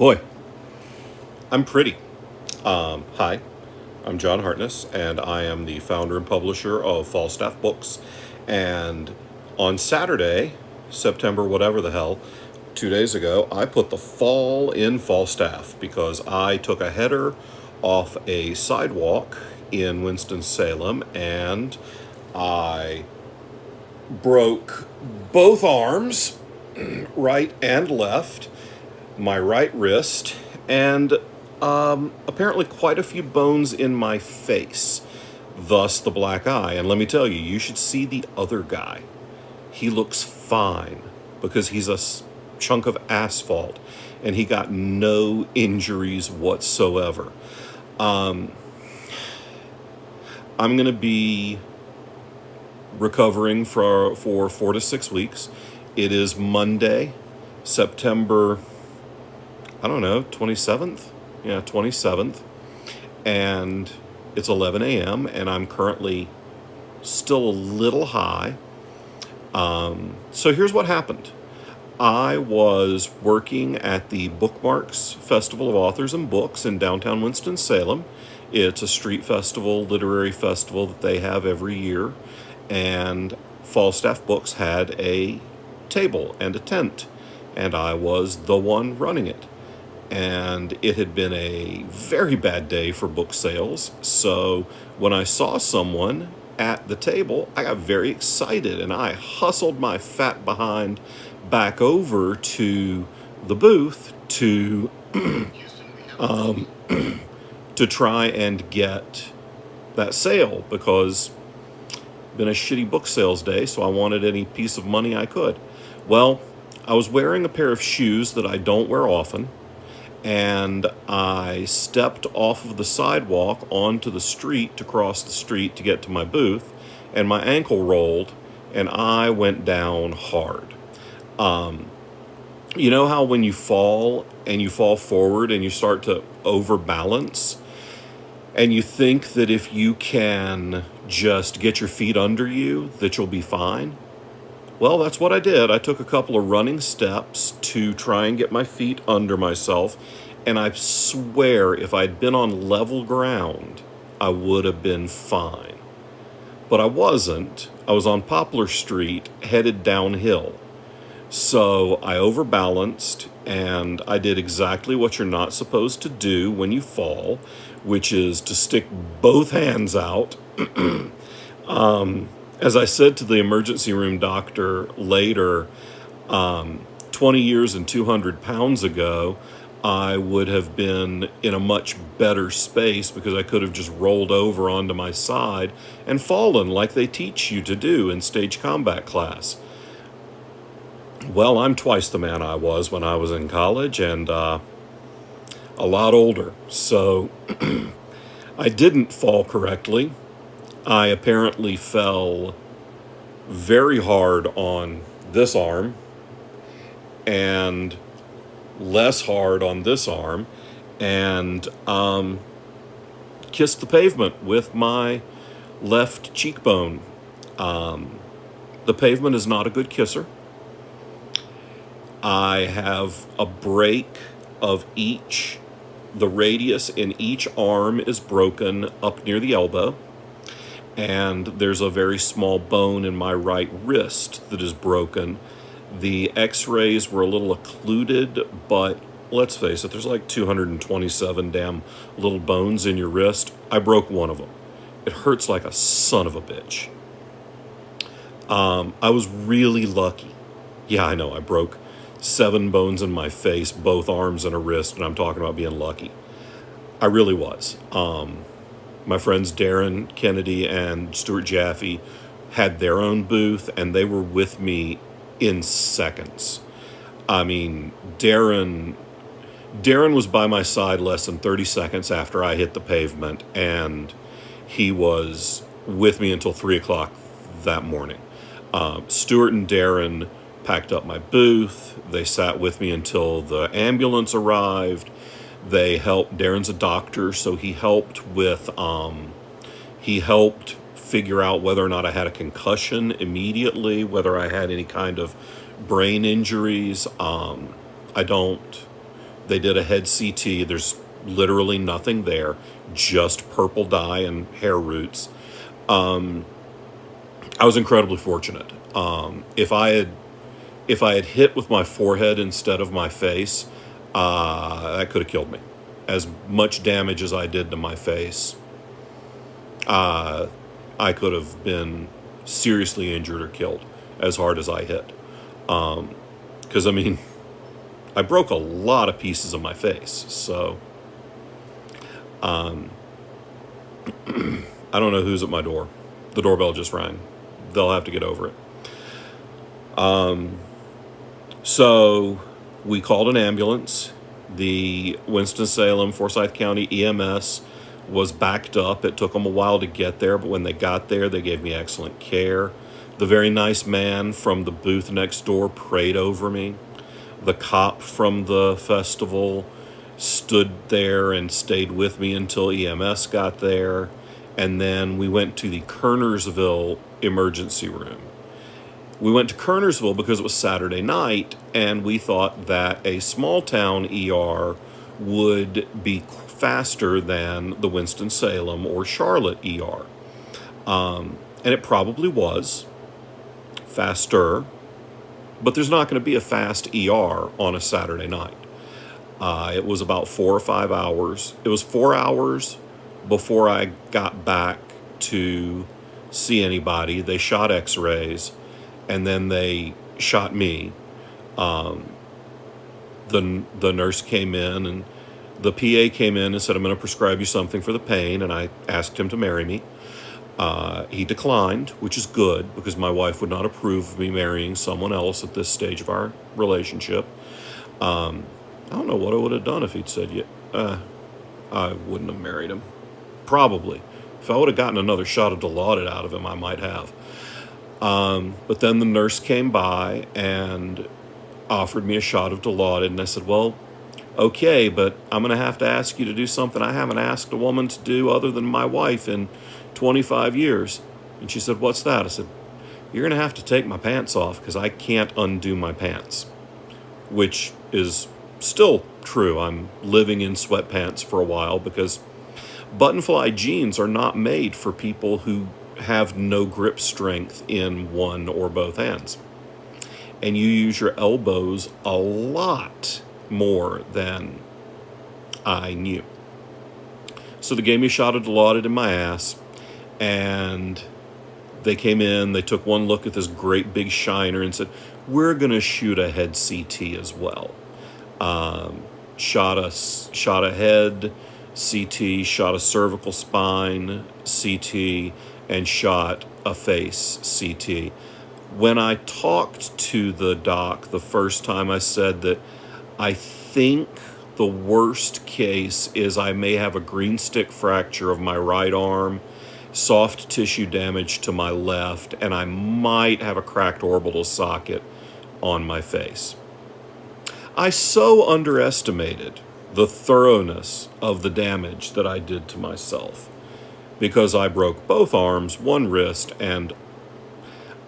Boy, I'm pretty. Hi, I'm John Hartness, and I am the founder and publisher of Falstaff Books. And on Saturday, September whatever the hell, 2 days ago, I put the fall in Falstaff because I took a header off a sidewalk in Winston-Salem and I broke both arms, right and left, my right wrist, and apparently quite a few bones in my face, thus the black eye. And let me tell you, you should see the other guy. He looks fine because he's a chunk of asphalt and he got no injuries whatsoever. I'm going to be recovering for 4 to 6 weeks. It is Monday, September, I don't know, 27th? Yeah, 27th. And it's 11 a.m. and I'm currently still a little high. So here's what happened. I was working at the Bookmarks Festival of Authors and Books in downtown Winston-Salem. It's a street festival, literary festival that they have every year. And Falstaff Books had a table and a tent, and I was the one running it. And it had been a very bad day for book sales, so when I saw someone at the table, I got very excited, and I hustled my fat behind back over to the booth to to try and get that sale, because it's been a shitty book sales day, so I wanted any piece of money I could. Well, I was wearing a pair of shoes that I don't wear often, and I stepped off of the sidewalk onto the street to cross the street to get to my booth, and my ankle rolled, and I went down hard. You know how when you fall and you fall forward and you start to overbalance, and you think that if you can just get your feet under you, that you'll be fine? Well, that's what I did. I took a couple of running steps to try and get my feet under myself, and I swear if I'd been on level ground, I would have been fine. But I wasn't. I was on Poplar Street, headed downhill. So I overbalanced, and I did exactly what you're not supposed to do when you fall, which is to stick both hands out. As I said to the emergency room doctor later, 20 years and 200 pounds ago, I would have been in a much better space because I could have just rolled over onto my side and fallen like they teach you to do in stage combat class. Well, I'm twice the man I was when I was in college, and a lot older. So I didn't fall correctly. I apparently fell very hard on this arm and less hard on this arm, and kissed the pavement with my left cheekbone. The pavement is not a good kisser. I have a break of each. The radius in each arm is broken up near the elbow. And there's a very small bone in my right wrist that is broken. The x-rays were a little occluded, but let's face it, there's like 227 damn little bones in your wrist. I broke one of them. It hurts like a son of a bitch. I was really lucky. Yeah, I know, I broke 7 bones in my face, both arms and a wrist, and I'm talking about being lucky. I really was. My friends Darren Kennedy and Stuart Jaffe had their own booth, and they were with me in seconds. I mean, Darren was by my side less than 30 seconds after I hit the pavement, and he was with me until 3 o'clock that morning. Stuart and Darren packed up my booth. They sat with me until the ambulance arrived. They helped. Darren's a doctor, so he helped figure out whether or not I had a concussion immediately, whether I had any kind of brain injuries. I don't They did a head CT. There's literally nothing there, just purple dye and hair roots. I was incredibly fortunate. If I had hit with my forehead instead of my face, that could have killed me. As much damage as I did to my face, I could have been seriously injured or killed as hard as I hit. Because, I mean, I broke a lot of pieces of my face. So, I don't know who's at my door. The doorbell just rang. They'll have to get over it. So we called an ambulance. The Winston-Salem, Forsyth County EMS was backed up. It took them a while to get there, but when they got there, they gave me excellent care. The very nice man from the booth next door prayed over me. The cop from the festival stood there and stayed with me until EMS got there. And then we went to the Kernersville emergency room. We went to Kernersville because it was Saturday night, and we thought that a small town ER would be faster than the Winston-Salem or Charlotte ER. And it probably was faster, but there's not going to be a fast ER on a Saturday night. It was about 4 or 5 hours. It was 4 hours before I got back to see anybody. They shot x-rays, and then they shot me. The nurse came in, and the PA came in and said, I'm going to prescribe you something for the pain, and I asked him to marry me. He declined, which is good, because my wife would not approve of me marrying someone else at this stage of our relationship. I don't know what I would have done if he'd said, yeah. I wouldn't have married him. Probably. If I would have gotten another shot of Dilaudid out of him, I might have. But then the nurse came by and offered me a shot of Dilaudid, and I said, well, okay, but I'm going to have to ask you to do something I haven't asked a woman to do other than my wife in 25 years. And she said, what's that? I said, you're going to have to take my pants off because I can't undo my pants, which is still true. I'm living in sweatpants for a while because buttonfly jeans are not made for people who have no grip strength in one or both hands. And you use your elbows a lot more than I knew. So they gave me a shot of Dilaudid in my ass, and they came in, they took one look at this great big shiner and said, we're going to shoot a head CT as well. Shot a head CT, shot a cervical spine CT, and shot a face CT. When I talked to the doc the first time, I said that I think the worst case is I may have a green stick fracture of my right arm, soft tissue damage to my left, and I might have a cracked orbital socket on my face. I so underestimated the thoroughness of the damage that I did to myself because I broke both arms, one wrist, and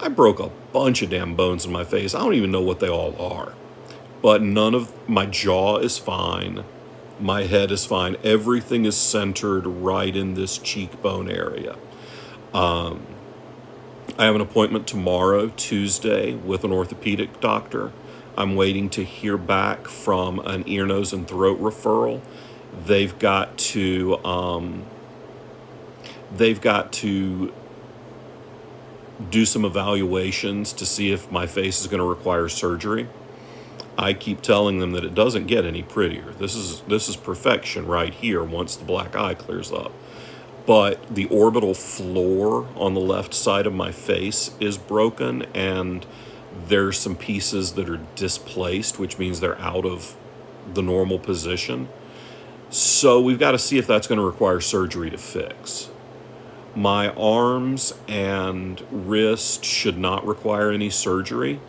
I broke a bunch of damn bones in my face. I don't even know what they all are. But none of my jaw is fine. My head is fine. Everything is centered right in this cheekbone area. I have an appointment tomorrow, Tuesday, with an orthopedic doctor. I'm waiting to hear back from an ear, nose, and throat referral. They've got to do some evaluations to see if my face is going to require surgery. I keep telling them that it doesn't get any prettier. This is perfection right here once the black eye clears up. But the orbital floor on the left side of my face is broken, and there's some pieces that are displaced, which means they're out of the normal position. So we've got to see if that's going to require surgery to fix. My arms and wrist should not require any surgery,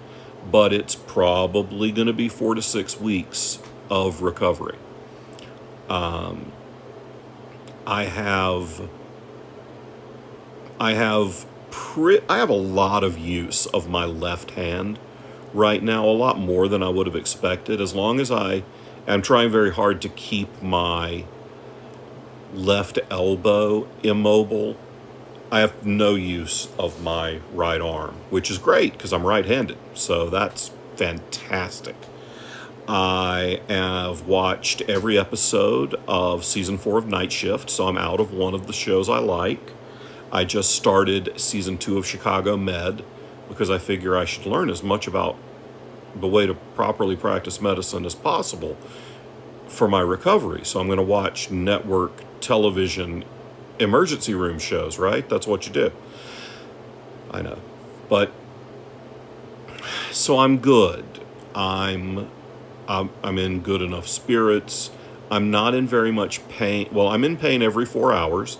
but it's probably going to be 4 to 6 weeks of recovery. I have a lot of use of my left hand right now, a lot more than I would have expected. As long as I I'm trying very hard to keep my left elbow immobile. I have no use of my right arm, which is great because I'm right-handed. So that's fantastic. I have watched every episode of season 4 of Night Shift, so I'm out of one of the shows I like. I just started season 2 of Chicago Med because I figure I should learn as much about the way to properly practice medicine as possible for my recovery. So I'm going to watch network television emergency room shows, right? That's what you do. I know. But so I'm good. I'm in good enough spirits. I'm not in very much pain. Well, I'm in pain every 4 hours,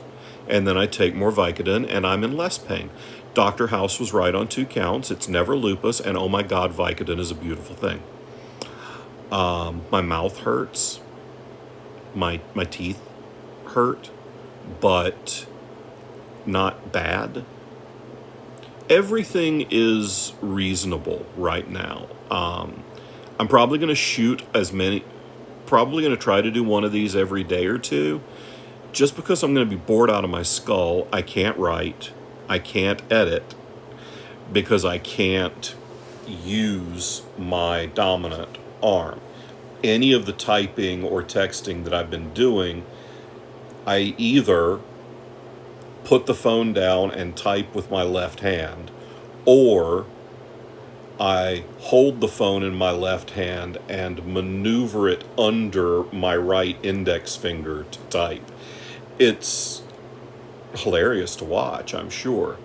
and then I take more Vicodin, and I'm in less pain. Dr. House was right on 2 counts. It's never lupus, and oh my God, Vicodin is a beautiful thing. My mouth hurts. My teeth hurt, but not bad. Everything is reasonable right now. I'm probably going to probably going to try to do one of these every day or two, just because I'm going to be bored out of my skull. I can't write, I can't edit, because I can't use my dominant arm. Any of the typing or texting that I've been doing, I either put the phone down and type with my left hand, or I hold the phone in my left hand and maneuver it under my right index finger to type. It's hilarious to watch, I'm sure.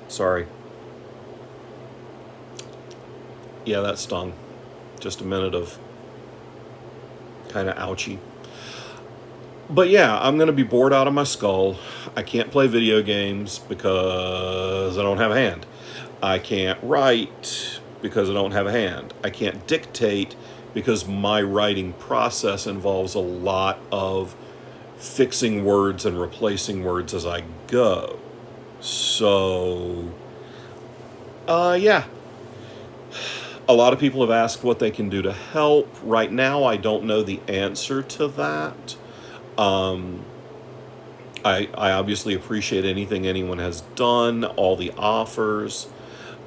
Sorry. Yeah, that stung. Just a minute of kind of ouchy. But yeah, I'm going to be bored out of my skull. I can't play video games because I don't have a hand. I can't write because I don't have a hand. I can't dictate because my writing process involves a lot of fixing words and replacing words as I go. So, yeah. A lot of people have asked what they can do to help. Right now, I don't know the answer to that. I obviously appreciate anything anyone has done, all the offers.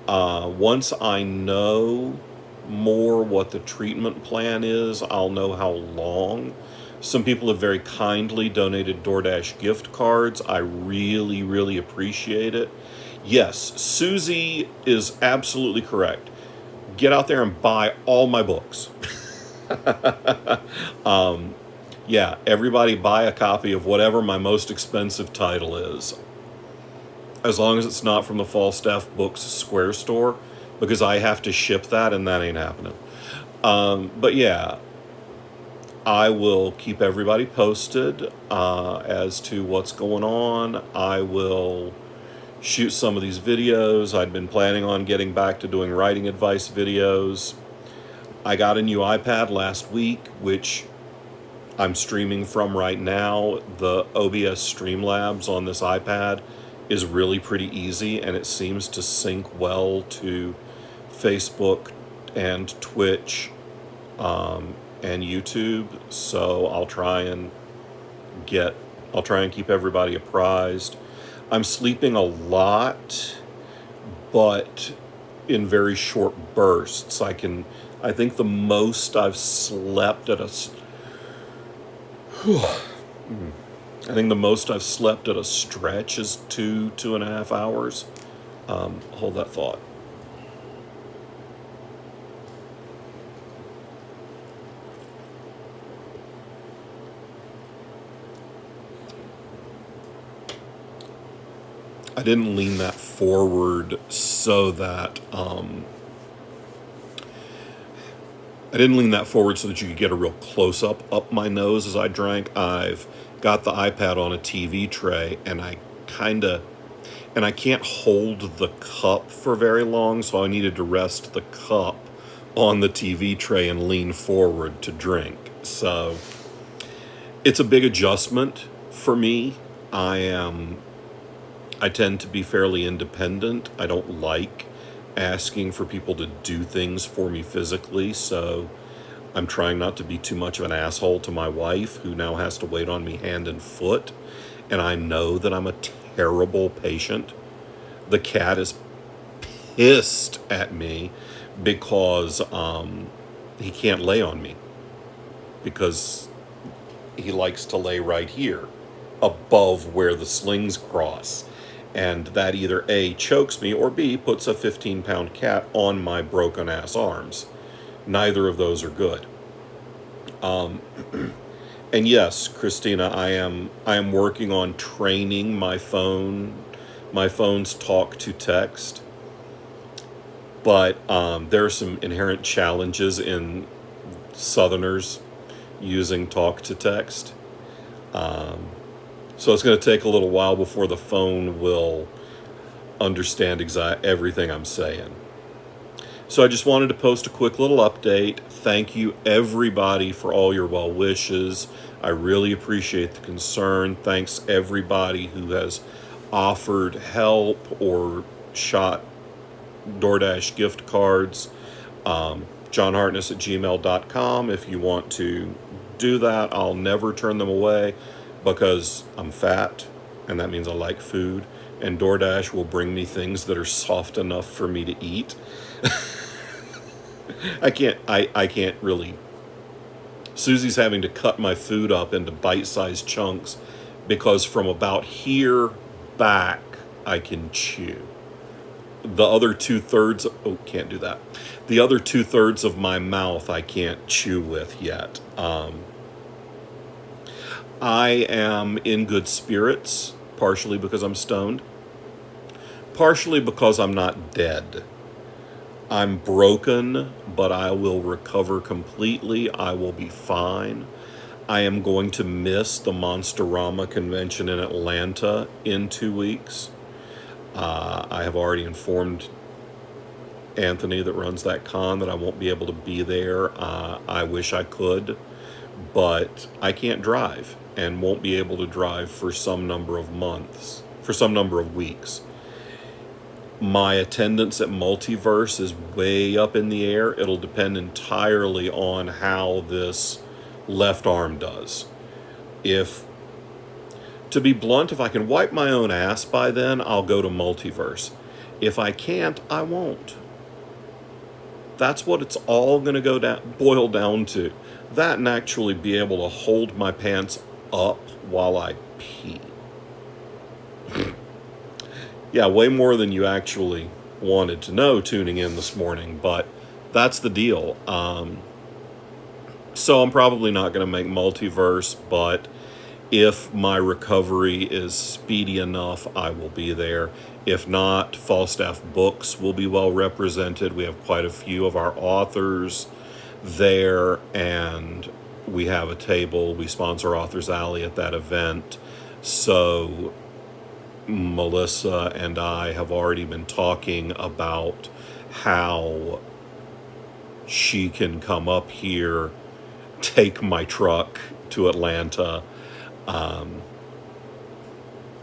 Once I know more what the treatment plan is, I'll know how long. Some people have very kindly donated DoorDash gift cards. I really, really appreciate it. Yes, Susie is absolutely correct. Get out there and buy all my books. Yeah, everybody buy a copy of whatever my most expensive title is. As long as it's not from the Falstaff Books Square store, because I have to ship that and that ain't happening. But yeah, I will keep everybody posted as to what's going on. I will shoot some of these videos. I'd been planning on getting back to doing writing advice videos. I got a new iPad last week, which I'm streaming from right now. The OBS Streamlabs on this iPad is really pretty easy, and it seems to sync well to Facebook and Twitch and YouTube. So I'll try and keep everybody apprised. I'm sleeping a lot, but in very short bursts. I think the most I've slept at a stretch is 2.5 hours. Hold that thought. I didn't lean that forward so that you could get a real close-up up my nose as I drank. I've got the iPad on a TV tray, and I can't hold the cup for very long, so I needed to rest the cup on the TV tray and lean forward to drink. So it's a big adjustment for me. I tend to be fairly independent. I don't like asking for people to do things for me physically, so I'm trying not to be too much of an asshole to my wife, who now has to wait on me hand and foot, and I know that I'm a terrible patient. The cat is pissed at me because he can't lay on me, because he likes to lay right here above where the slings cross. And that either A, chokes me, or B, puts a 15-pound cat on my broken ass arms. Neither of those are good. And yes, Christina, I am working on training my phone's talk to text. But there are some inherent challenges in Southerners using talk to text. So it's going to take a little while before the phone will understand everything I'm saying. So I just wanted to post a quick little update. Thank you, everybody, for all your well wishes. I really appreciate the concern. Thanks, everybody who has offered help or shot DoorDash gift cards. JohnHartness@gmail.com. If you want to do that, I'll never turn them away, because I'm fat, and that means I like food, and DoorDash will bring me things that are soft enough for me to eat. I can't really. Susie's having to cut my food up into bite-sized chunks, because from about here back, I can chew. The other 2/3, can't do that. The other 2/3 of my mouth I can't chew with yet. I am in good spirits, partially because I'm stoned, partially because I'm not dead. I'm broken, but I will recover completely. I will be fine. I am going to miss the Monsterama convention in Atlanta in 2 weeks. I have already informed Anthony, that runs that con, that I won't be able to be there. I wish I could, but I can't drive, and won't be able to drive for some number of weeks. My attendance at Multiverse is way up in the air. It'll depend entirely on how this left arm does. To be blunt, if I can wipe my own ass by then, I'll go to Multiverse. If I can't, I won't. That's what it's all going to boil down to. That, and actually be able to hold my pants up while I pee. Yeah, way more than you actually wanted to know tuning in this morning, but that's the deal. So I'm probably not going to make Multiverse, but if my recovery is speedy enough, I will be there. If not, Falstaff Books will be well represented. We have quite a few of our authors there, and we have a table. We sponsor Authors Alley at that event. So Melissa and I have already been talking about how she can come up here, take my truck to Atlanta.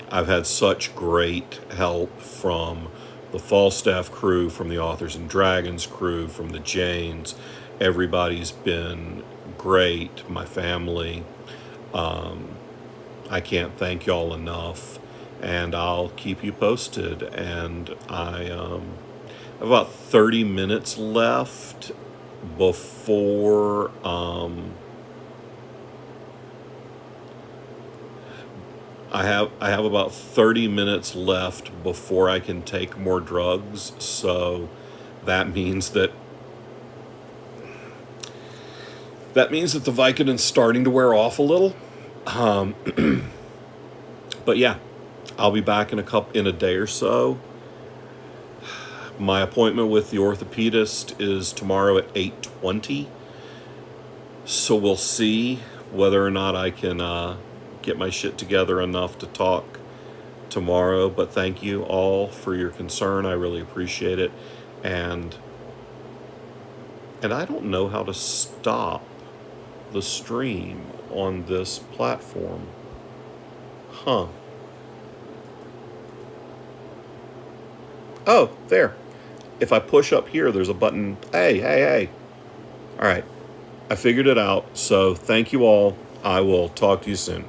I've had such great help from the Falstaff crew, from the Authors and Dragons crew, from the Janes. Everybody's been great. My family. I can't thank y'all enough, and I'll keep you posted. And I have about 30 minutes left before I have about 30 minutes left before I can take more drugs, so that means that the Vicodin's starting to wear off a little. But yeah, I'll be back in a day or so. My appointment with the orthopedist is tomorrow at 8:20. So we'll see whether or not I can get my shit together enough to talk tomorrow. But thank you all for your concern. I really appreciate it. And I don't know how to stop the stream on this platform. Oh, there. if I push up here, there's a button. Hey, hey, hey. All right. I figured it out. So thank you all. I will talk to you soon.